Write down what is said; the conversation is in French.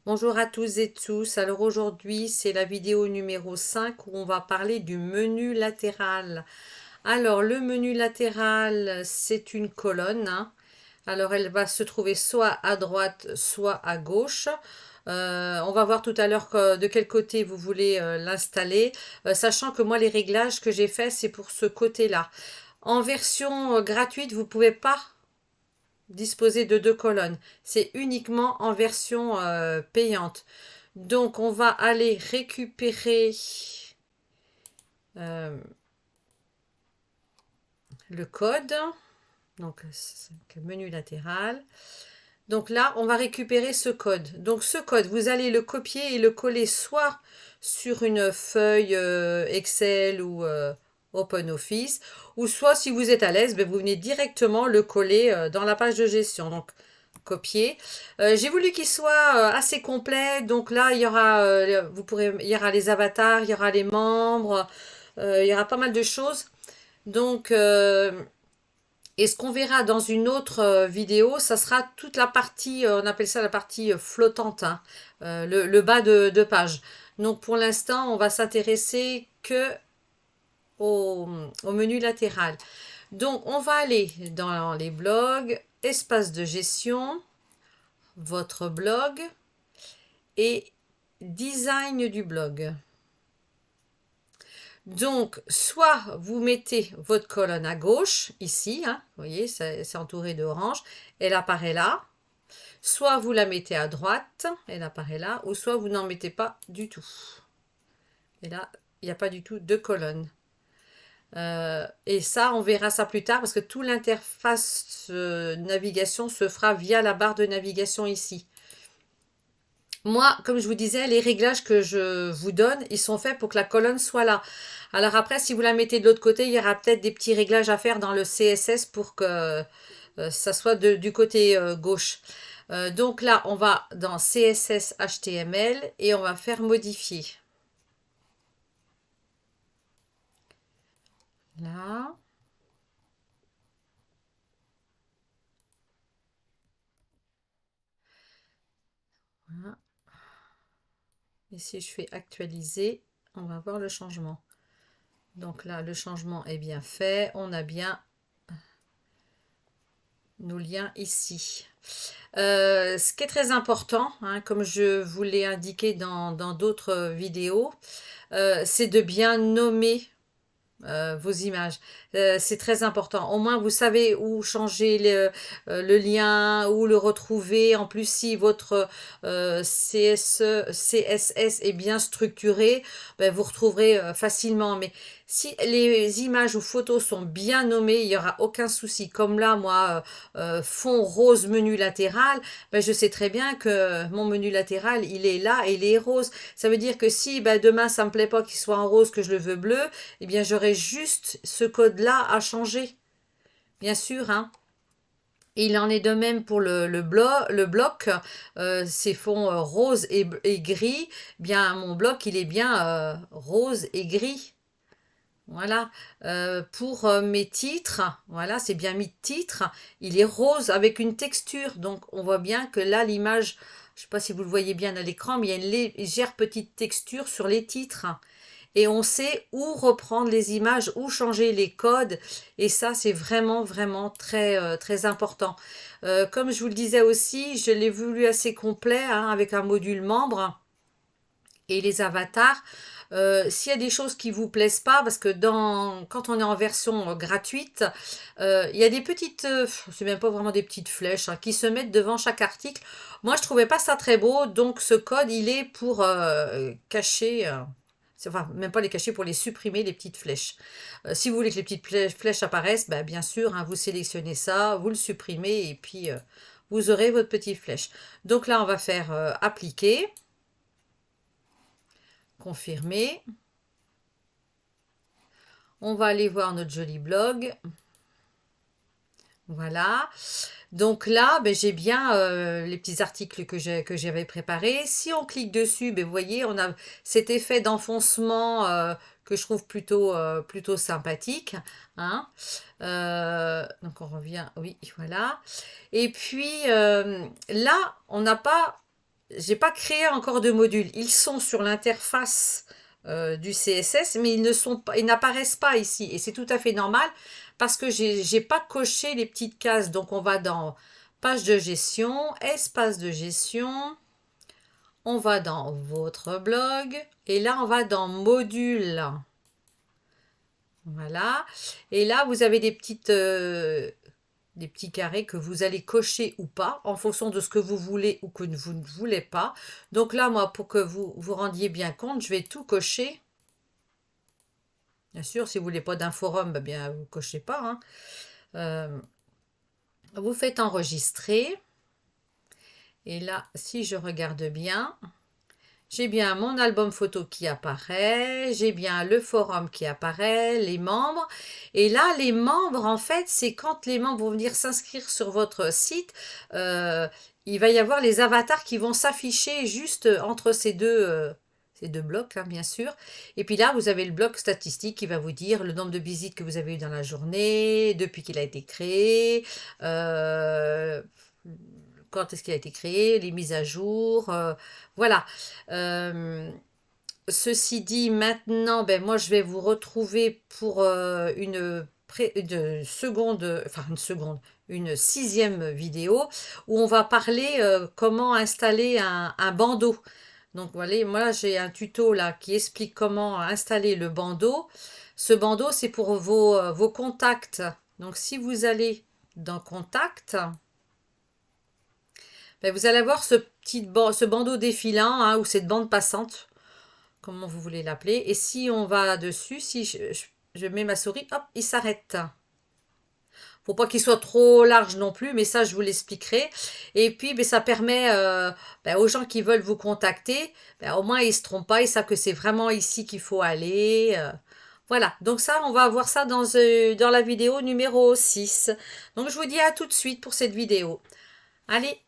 Bonjour à tous et tous. Alors aujourd'hui, c'est la vidéo numéro 5 où on va parler du menu latéral. Alors le menu latéral, c'est une colonne, hein. Alors elle va se trouver soit à droite, soit à gauche. On va voir tout à l'heure de quel côté vous voulez l'installer, sachant que moi les réglages que j'ai faits, c'est pour ce côté-là. En version gratuite, vous pouvez pas disposer de deux colonnes. C'est uniquement en version payante. Donc, on va aller récupérer euh, le code. Donc, menu latéral. Donc là, on va récupérer ce code. Donc, ce code, vous allez le copier et le coller soit sur une feuille Excel ou OpenOffice, ou soit si vous êtes à l'aise, ben, vous venez directement le coller dans la page de gestion. Donc, copier. J'ai voulu qu'il soit assez complet. Donc là, il y aura les avatars, il y aura les membres, il y aura pas mal de choses. Donc, et ce qu'on verra dans une autre vidéo, ça sera toute la partie, on appelle ça la partie flottante, hein, le bas de page. Donc pour l'instant, on va s'intéresser que au menu latéral. Donc on va aller dans les blogs, espace de gestion, votre blog et design du blog. Donc, soit vous mettez votre colonne à gauche, ici, hein, vous voyez, c'est entouré d'orange, elle apparaît là. Soit vous la mettez à droite, elle apparaît là, ou soit vous n'en mettez pas du tout. Et là, il n'y a pas du tout de colonne. Et ça, on verra ça plus tard parce que toute l'interface navigation se fera via la barre de navigation ici. Moi, comme je vous disais, les réglages que je vous donne, ils sont faits pour que la colonne soit là. Alors après, si vous la mettez de l'autre côté, il y aura peut-être des petits réglages à faire dans le CSS pour que ça soit du côté gauche. Donc là, on va dans CSS HTML et on va faire modifier. Là. Voilà. Et si je fais actualiser, on va voir le changement. Donc là, le changement est bien fait. On a bien nos liens ici. Ce qui est très important, hein, comme je vous l'ai indiqué dans d'autres vidéos, c'est de bien nommer vos images. C'est très important. Au moins, vous savez où changer le lien, où le retrouver. En plus, si votre CSS est bien structuré, ben, vous retrouverez facilement. Mais si les images ou photos sont bien nommées, il n'y aura aucun souci. Comme là, moi, fond rose menu latéral, ben, je sais très bien que mon menu latéral, il est là et il est rose. Ça veut dire que si ben, demain, ça me plaît pas qu'il soit en rose, que je le veux bleu, eh bien, j'aurai juste ce code-là à changer. Bien sûr, hein. Et il en est de même pour le bloc, ces fonds rose et gris. Bien, mon bloc, il est bien rose et gris. Voilà. Pour mes titres, voilà, c'est bien mis titre. Il est rose avec une texture. Donc, on voit bien que là, l'image, je ne sais pas si vous le voyez bien à l'écran, mais il y a une légère petite texture sur les titres et on sait où reprendre les images, où changer les codes. Et ça, c'est vraiment, vraiment très, très important. Comme je vous le disais aussi, je l'ai voulu assez complet hein, avec un module membre et les avatars. S'il y a des choses qui vous plaisent pas, parce que quand on est en version gratuite, il y a des petites, c'est même pas vraiment des petites flèches hein, qui se mettent devant chaque article. Moi, je trouvais pas ça très beau, donc ce code, il est pour cacher. Enfin, même pas les cacher, pour les supprimer, les petites flèches. Si vous voulez que les petites flèches apparaissent, bah, bien sûr, hein, vous sélectionnez ça, vous le supprimez et puis vous aurez votre petite flèche. Donc là, on va faire appliquer, confirmer. On va aller voir notre joli blog. Voilà. Donc là, ben, j'ai bien les petits articles que j'avais préparés. Si on clique dessus, ben, vous voyez, on a cet effet d'enfoncement que je trouve plutôt sympathique. Hein. Donc on revient, oui, voilà. Et puis là, on n'a pas j'ai pas créé encore de modules. Ils sont sur l'interface du CSS, mais ils ne sont pas, ils n'apparaissent pas ici. Et c'est tout à fait normal parce que j'ai pas coché les petites cases. Donc on va dans page de gestion, espace de gestion, on va dans votre blog et là on va dans module. Voilà. Et là vous avez des petits carrés que vous allez cocher ou pas en fonction de ce que vous voulez ou que vous ne voulez pas. Donc là, moi, pour que vous vous rendiez bien compte, je vais tout cocher. Bien sûr, si vous voulez pas d'un forum, bien vous cochez pas, hein. Vous faites enregistrer. Et là, si je regarde bien, j'ai bien mon album photo qui apparaît, j'ai bien le forum qui apparaît, les membres. Et là, les membres, en fait, c'est quand les membres vont venir s'inscrire sur votre site, il va y avoir les avatars qui vont s'afficher juste entre ces deux blocs, hein, bien sûr. Et puis là, vous avez le bloc statistique qui va vous dire le nombre de visites que vous avez eu dans la journée, depuis qu'il a été créé, quand est-ce qu'il a été créé, les mises à jour, voilà. Euh, Ceci dit, maintenant, ben, moi, je vais vous retrouver pour une sixième vidéo où on va parler comment installer un bandeau. Donc, voilà, moi, j'ai un tuto là qui explique comment installer le bandeau. Ce bandeau, c'est pour vos contacts. Donc, si vous allez dans Contact, ben, vous allez avoir ce bandeau défilant, hein, ou cette bande passante, comment vous voulez l'appeler. Et si on va dessus, si je mets ma souris, hop, il s'arrête. Faut pas qu'il soit trop large non plus, mais ça, je vous l'expliquerai. Et puis, ben, ça permet aux gens qui veulent vous contacter, ben, au moins, ils se trompent pas, ils savent que c'est vraiment ici qu'il faut aller. Voilà, donc ça, on va voir ça dans la vidéo numéro 6. Donc, je vous dis à tout de suite pour cette vidéo. Allez,